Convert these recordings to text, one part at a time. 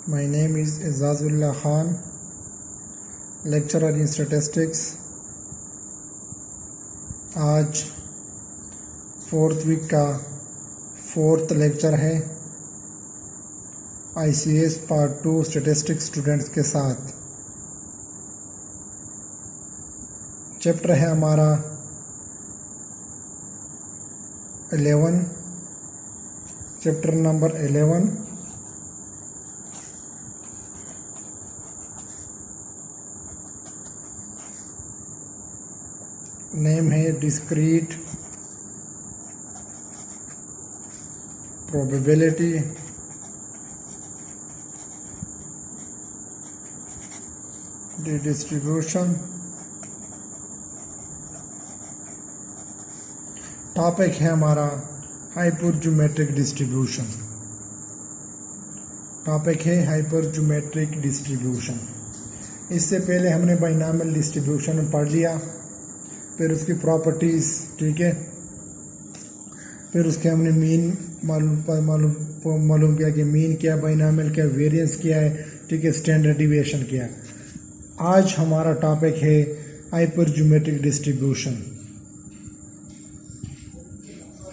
My name is Izazullah Khan, lecturer in statistics. आज 4th week का 4th lecture है ICS part 2 statistics students के साथ। Chapter है हमारा 11, चैप्टर नंबर 11। नेम है डिस्क्रीट प्रोबेबिलिटी डिस्ट्रीब्यूशन। टॉपिक है हमारा हाइपरज्योमेट्रिक डिस्ट्रीब्यूशन। टॉपिक है हाइपरज्योमेट्रिक डिस्ट्रीब्यूशन। इससे पहले हमने बाइनॉमियल डिस्ट्रीब्यूशन पढ़ लिया, फिर उसकी प्रॉपर्टीज़, ठीक है, फिर उसके हमने मीन मालूम किया कि मीन क्या, बाइनॉमियल क्या, वेरिएंस क्या है, ठीक है, स्टैंडर्ड डिविएशन क्या। आज हमारा टॉपिक है हाइपरज्योमेट्रिक डिस्ट्रीब्यूशन।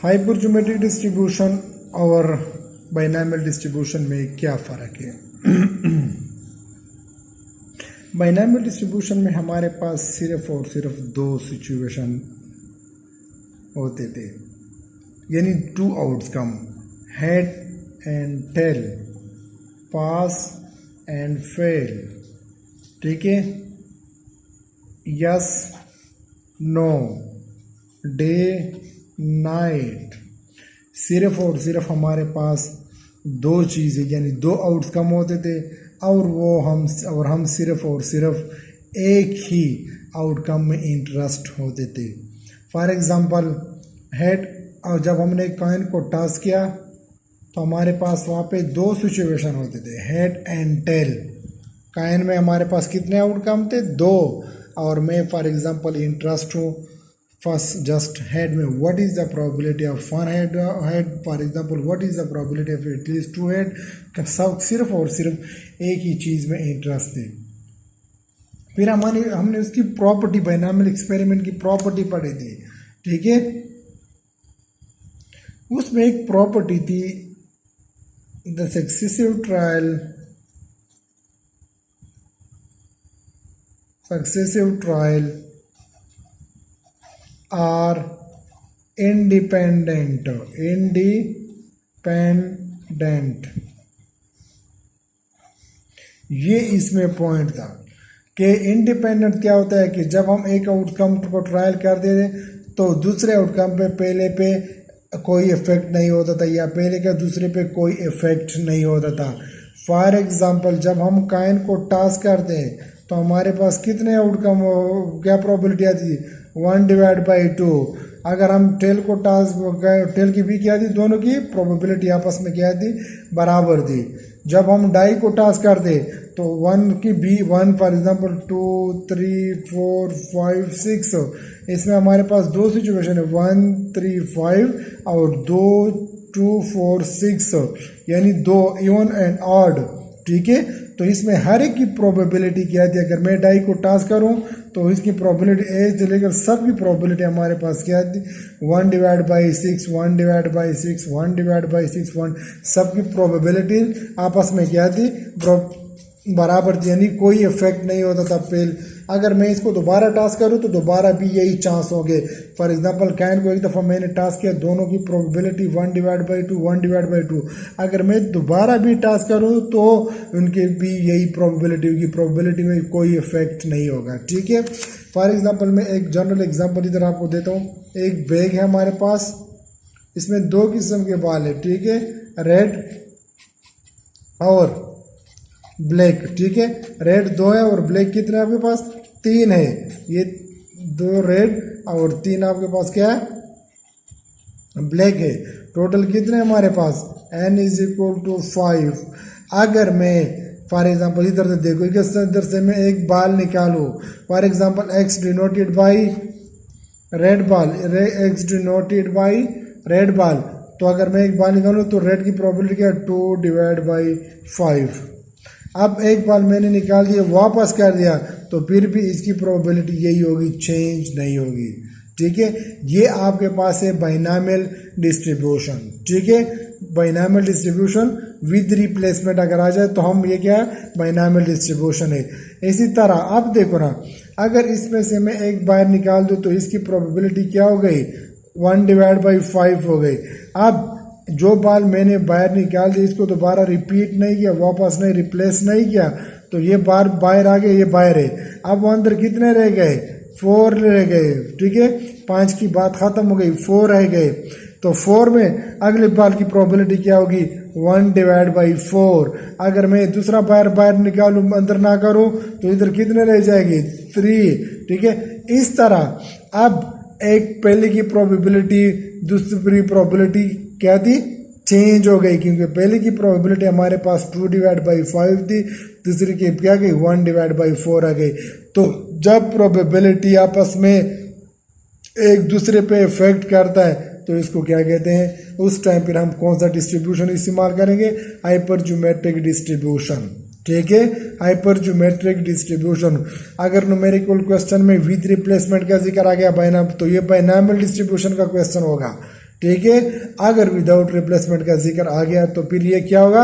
हाइपरज्योमेट्रिक डिस्ट्रीब्यूशन और बाइनॉमियल डिस्ट्रीब्यूशन में क्या फ़र्क है? बाइनॉमियल डिस्ट्रीब्यूशन में हमारे पास सिर्फ और सिर्फ 2 सिचुएशन होते थे, यानी 2 outcome, head and tail, pass and fail, ठीक है, यस नो, डे नाइट। सिर्फ और सिर्फ हमारे पास 2 चीज़ें यानी 2 आउटकम होते थे और हम सिर्फ और सिर्फ एक ही आउटकम में इंटरेस्ट होते थे। फॉर एग्ज़ाम्पल हेड, और जब हमने कॉइन को टॉस किया तो हमारे पास वहाँ पे 2 सिचुएशन होते थे, हेड एंड टेल। कॉइन में हमारे पास कितने आउटकम थे? 2। और मैं फॉर एग्ज़ाम्पल इंटरेस्ट हूँ फर्स्ट जस्ट हेड में, what is the probability of 1 head, for example what is the probability of at least 2 head. सब सिर्फ और सिर्फ एक ही चीज़ में इंटरेस्ट थे। फिर हमने उसकी प्रॉपर्टी, बाइनॉमियल एक्सपेरिमेंट की प्रॉपर्टी पढ़ी थी, ठीक है। उसमें एक प्रॉपर्टी थी, the successive trial are independent. ये इसमें पॉइंट था कि इंडिपेंडेंट क्या होता है कि जब हम एक आउटकम को ट्रायल कर दे रहे तो दूसरे आउटकम पे पहले पे कोई इफेक्ट नहीं होता था, या पहले का दूसरे पे कोई इफेक्ट नहीं होता था। फॉर एग्जांपल जब हम कॉइन को टॉस करते हैं तो हमारे पास कितने आउटकम, क्या प्रोबेबिलिटी आती थी? 1/2। अगर हम टेल को टॉस, टेल की भी क्या थी, दोनों की प्रोबेबिलिटी आपस में क्या थी? बराबर थी। जब हम डाई को टॉस करते तो 1 की भी 1, फॉर एग्जांपल 2, 3, 4, 5, 6, इसमें हमारे पास 2 सिचुएशन है, 1, 3, 5 और 2, 2, 4, 6, यानी 2 इवन एंड ऑड, ठीक है। तो इसमें हर एक की प्रोबेबिलिटी क्या थी? अगर मैं डाई को टॉस करूं तो इसकी प्रोबेबिलिटी ए से लेकर सब की प्रोबेबिलिटी हमारे पास क्या थी? 1/6, 1/6, 1/6, 1, सब की प्रोबेबिलिटी आपस में क्या थी? बराबर थी, यानी कोई इफेक्ट नहीं होता था फेल। अगर मैं इसको दोबारा टॉस करूं तो दोबारा भी यही चांस होंगे। फॉर एग्जांपल कॉइन को एक दफ़ा मैंने टॉस किया, दोनों की प्रोबेबिलिटी 1/2, 1/2। अगर मैं दोबारा भी टॉस करूं तो उनके भी यही प्रोबेबिलिटी होगी, प्रोबेबिलिटी में कोई इफेक्ट नहीं होगा, ठीक है। फॉर एग्जांपल मैं एक जनरल एग्जांपल इधर आपको देता हूँ। एक बैग है हमारे पास, इसमें 2 किस्म के बाल है, ठीक है, रेड और ब्लैक, ठीक है। रेड 2 है और ब्लैक कितने आपके पास? 3 है। ये 2 रेड और 3 आपके पास क्या है? ब्लैक है। टोटल कितने हमारे पास? n = 5। अगर मैं फॉर एग्जांपल इधर से देखो, इधर से मैं एक बाल निकालूं, for example x denoted by red बाल, x डिनोटेड बाई रेड बाल, तो अगर मैं एक बाल निकालूं तो रेड की प्रोबेबिलिटी क्या है? 2/5। अब एक बार मैंने निकाल दिया वापस कर दिया तो फिर भी इसकी प्रोबेबिलिटी यही होगी, चेंज नहीं होगी। ठीक है, ये आपके पास है बाइनॉमियल डिस्ट्रीब्यूशन। ठीक है, बाइनॉमियल डिस्ट्रीब्यूशन विद रिप्लेसमेंट अगर आ जाए तो हम ये क्या है, बाइनॉमियल डिस्ट्रीब्यूशन है। इसी तरह अब देखो ना, अगर इसमें से मैं एक बार निकाल दूं तो इसकी प्रोबेबिलिटी क्या हो गई, 1/5 हो गई। अब जो बाल मैंने बाहर निकाल दी इसको दोबारा रिपीट नहीं किया, वापस नहीं रिप्लेस नहीं किया, तो ये बार बाहर आ गए, ये बाहर है। अब अंदर कितने रह गए, 4 रह गए। ठीक है, 5 की बात खत्म हो गई, 4 रह गए। तो 4 में अगले बाल की प्रोबेबिलिटी क्या होगी, 1/4। अगर मैं दूसरा बाहर निकालूं, अंदर ना करूं, तो इधर कितने रह जाएगी, 3। ठीक है, इस तरह अब एक पहले की प्रोबेबिलिटी दूसरी प्रोबेबिलिटी क्या थी, चेंज हो गई, क्योंकि पहले की प्रोबेबिलिटी हमारे पास 2/5 थी, दूसरी की क्या गई, 1/4 आ गई। तो जब प्रोबेबिलिटी आपस में एक दूसरे पे इफेक्ट करता है तो इसको क्या कहते हैं, उस टाइम पर हम कौन सा डिस्ट्रीब्यूशन इस्तेमाल करेंगे, हाइपरज्योमेट्रिक डिस्ट्रीब्यूशन। ठीक है, हाइपरज्योमेट्रिक डिस्ट्रीब्यूशन। अगर न्यूमेरिकल क्वेश्चन में विद रिप्लेसमेंट का जिक्र आ गया बाइनॉम, तो ये बाइनॉमियल डिस्ट्रीब्यूशन का क्वेश्चन होगा। ठीक है, अगर विदाउट रिप्लेसमेंट का जिक्र आ गया तो फिर ये क्या होगा,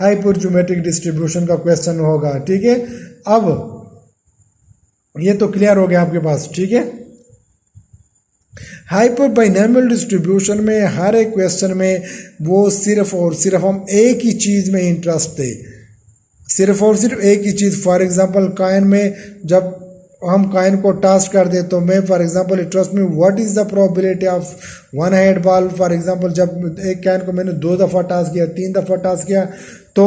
हाइपरज्योमेट्रिक डिस्ट्रीब्यूशन का क्वेश्चन होगा। ठीक है, अब ये तो क्लियर हो गया आपके पास। ठीक है, हाइपर बाइनॉमियल डिस्ट्रीब्यूशन में हर एक क्वेश्चन में वो सिर्फ और सिर्फ हम एक ही चीज़ में इंटरेस्ट थे, सिर्फ और सिर्फ एक ही चीज़। फॉर एग्जांपल कॉइन में जब हम कॉइन को टॉस कर दे तो मैं फॉर एग्जांपल इंटरेस्ट में what is the probability of 1 head ball. For example जब एक कॉइन को मैंने 2 दफ़ा टॉस किया, 3 दफ़ा टॉस किया, तो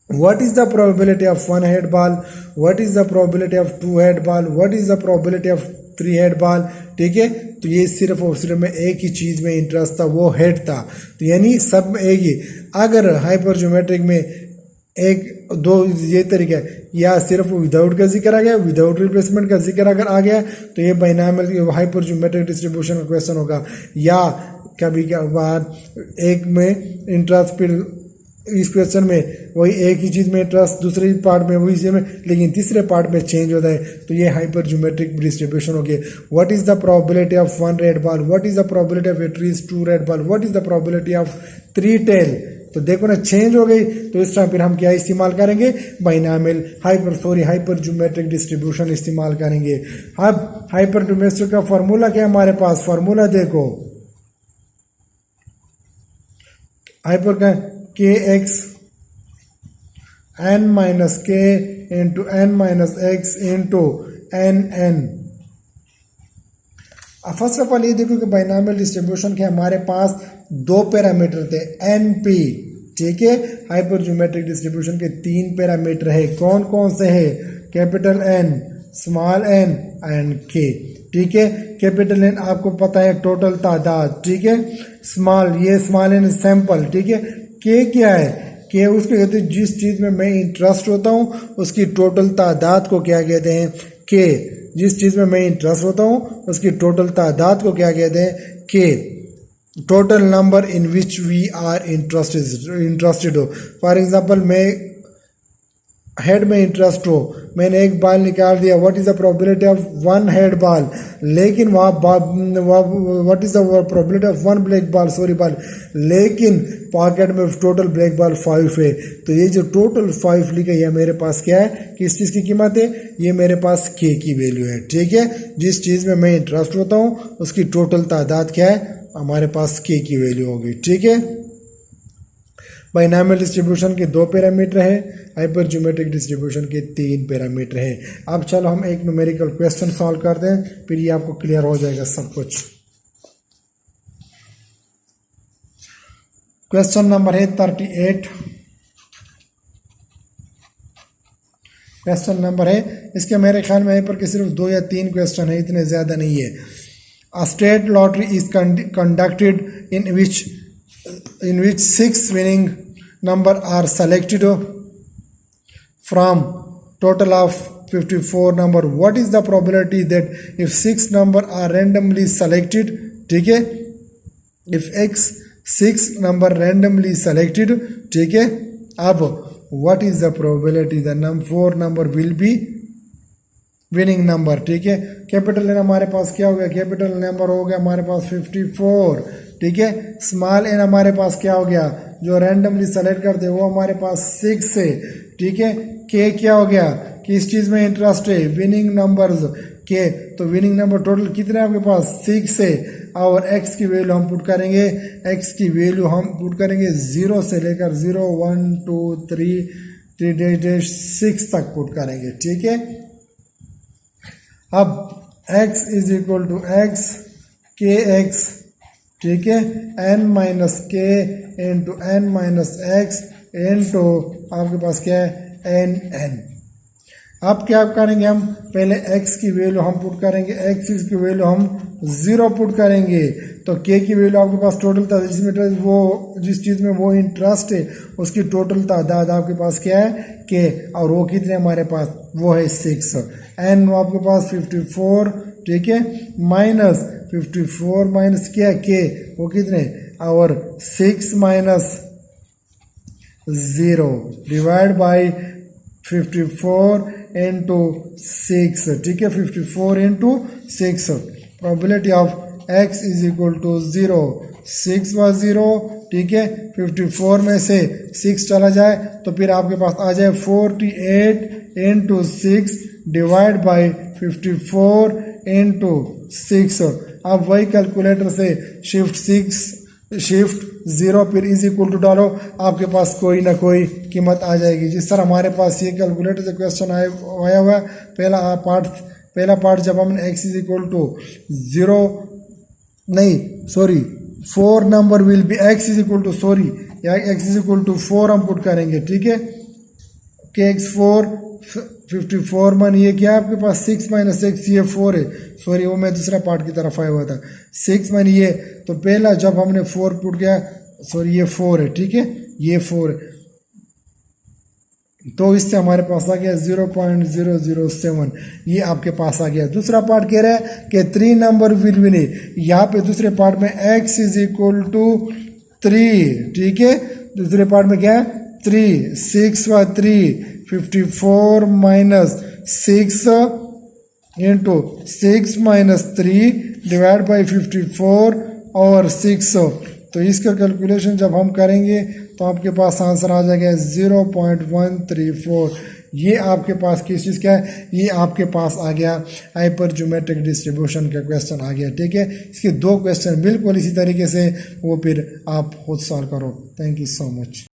what is the probability of 1 head ball, what is the probability of 2 head ball, what is the probability of 3 head ball। ठीक है, तो ये सिर्फ और सिर्फ में एक ही चीज़ में इंटरेस्ट था, वो हेड था। तो यानी सब में एक ही। अगर हाइपरज्योमेट्रिक में एक दो ये तरीका है, या सिर्फ विदाउट का जिक्र आ गया, विदाउट रिप्लेसमेंट का जिक्र अगर आ गया तो ये बाइनॉमियल हाइपरज्योमेट्रिक डिस्ट्रीब्यूशन का क्वेश्चन होगा, या कभी कभार एक में इंटरेस्ट, फिर इस क्वेश्चन में वही एक ही चीज़ में इंटरेस्ट, दूसरे पार्ट में वही चीज़ में, लेकिन तीसरे पार्ट में चेंज होता है, तो ये हाइपरज्योमेट्रिक डिस्ट्रीब्यूशन हो गया। What is the probability of 1 red ball, what is the probability of at least 2 red ball, what is the probability of 3 tail. तो देखो ना, चेंज हो गई। तो इस टाइम फिर हम क्या इस्तेमाल करेंगे, बाइनॉमियल हाइपरज्योमेट्रिक डिस्ट्रीब्यूशन इस्तेमाल करेंगे। अब हाइपरज्योमेट्रिक का फार्मूला क्या है हमारे पास, फार्मूला देखो, हाइपर का kx n minus k into n minus x into nn। First of all ये देखो कि बाइनॉमियल डिस्ट्रीब्यूशन के हमारे पास 2 पैरामीटर थे, np। ठीक है, हाइपरज्योमेट्रिक डिस्ट्रीब्यूशन के 3 पैरामीटर है। कौन कौन से है, capital N, small n and k। ठीक है, कैपिटल N आपको पता है टोटल तादाद। ठीक है, स्मॉल, ये स्मॉल n सैंपल। ठीक है, के क्या है, के उसको कहते हैं जिस चीज़ में मैं इंटरेस्ट होता हूँ उसकी टोटल तादाद को क्या कहते हैं, के। जिस चीज़ में मैं इंटरेस्ट होता हूँ उसकी टोटल तादाद को क्या कहते हैं, के। Total number in which we are interested हो। फॉर एग्जांपल मैं हेड में इंटरेस्ट हो, मैंने एक बॉल निकाल दिया, what is the probability of 1 head ball, लेकिन what is the probability of 1 black ball, sorry ball, लेकिन पॉकेट में टोटल ब्लैक बॉल 5 है। तो ये जो टोटल 5 लिखा है, मेरे पास क्या है, किस चीज़ की कीमत है, ये मेरे पास के की वैल्यू है। ठीक है, जिस चीज़ में मैं इंटरेस्ट होता हूँ उसकी टोटल तादाद क्या है, हमारे पास के की वैल्यू होगी। ठीक है, बाइनॉमियल डिस्ट्रीब्यूशन के 2 पैरामीटर है, हाइपरज्योमेट्रिक डिस्ट्रीब्यूशन के 3 पैरामीटर है। अब चलो हम एक न्यूमेरिकल क्वेश्चन सॉल्व करते हैं, फिर ये आपको क्लियर हो जाएगा सब कुछ। क्वेश्चन नंबर है 38। क्वेश्चन नंबर है, इसके मेरे ख्याल में यहाँ पर के सिर्फ 2 या 3 क्वेश्चन है, इतने ज़्यादा नहीं है। A state lottery is conducted in which 6 winning number are selected from total of 54 number. What is the probability that if 6 number are randomly selected, ठीक है, if 6 number randomly selected, ठीक है, अब what is the probability the four number will be winning number, ठीक है। Capital N हमारे पास क्या हो गया, कैपिटल नंबर हो गया हमारे पास 54, ठीक है। स्मॉल एन हमारे पास क्या हो गया, जो रैंडमली सेलेक्ट करते हैं वो हमारे पास 6 है, ठीक है। के क्या हो गया, किस चीज़ में इंटरेस्ट है, विनिंग नंबर्स के, तो विनिंग नंबर टोटल कितने आपके पास 6 है। और एक्स की वैल्यू हम पुट करेंगे, एक्स की वैल्यू हम पुट करेंगे 0 से लेकर 0 1 2 3 6 तक पुट करेंगे, ठीक है। अब x is equal to x के एक्स, ठीक है, n माइनस के into n minus x into आपके पास क्या है एन एन। अब क्या करेंगे हम, पहले x की वैल्यू हम पुट करेंगे, x की वैल्यू हम 0 पुट करेंगे, तो k की वैल्यू आपके पास टोटल था जिसमें वो जिस चीज़ में वो इंटरेस्ट है उसकी टोटल तादाद आपके पास क्या है k, और वो कितने हमारे पास, वो है 6, n वो आपके पास 54, ठीक है, माइनस 54 माइनस क्या k वो कितने, और 6 माइनस 0 डिवाइड बाई 54 इंटू 6, ठीक है, 54 into 6, probability of x is equal to 0, 6 व 0, ठीक है, 54 में से 6 चला जाए तो फिर आपके पास आ जाए 48 इंटू 6 डिवाइड बाई 54 इंटू 6। अब वही कैलकुलेटर से शिफ्ट 0 फिर इज इक्वल टू डालो, आपके पास कोई ना कोई कीमत आ जाएगी। जिस तरह हमारे पास ये कैलकुलेटर से क्वेश्चन आया हुआ है, पहला पार्ट जब हमने x इज इक्वल टू 0 नहीं sorry 4 number will be x is equal to sorry या x इज इक्वल टू 4 हम पुट करेंगे, ठीक है, के एक्स 4 54 मन ये क्या है आपके पास 6 माइनस 6 ये 4 है, सॉरी वो मैं दूसरा पार्ट की तरफ आया हुआ था, 6 मन ये, तो पहला जब हमने 4 पुट किया, सॉरी ये 4 है, ठीक है, ये 4 है, तो इससे हमारे पास आ गया 0.007, ये आपके पास आ गया। दूसरा पार्ट कह रहा है कि 3 नंबर विल विन, यहाँ पे दूसरे पार्ट में x इज इक्वल टू 3, ठीक है, दूसरे पार्ट में क्या है 3, 6 व 3 54 minus 6 into 6 minus 3 divide by 54 और 6, तो इसका कैलकुलेशन जब हम करेंगे तो आपके पास आंसर आ जाएगा 0.134। ये आपके पास किस चीज़ का है, ये आपके पास आ गया हाइपर ज्योमेट्रिक डिस्ट्रीब्यूशन का क्वेश्चन आ गया, ठीक है। इसके 2 क्वेश्चन बिल्कुल इसी तरीके से वो फिर आप खुद सॉल्व करो। Thank you so much.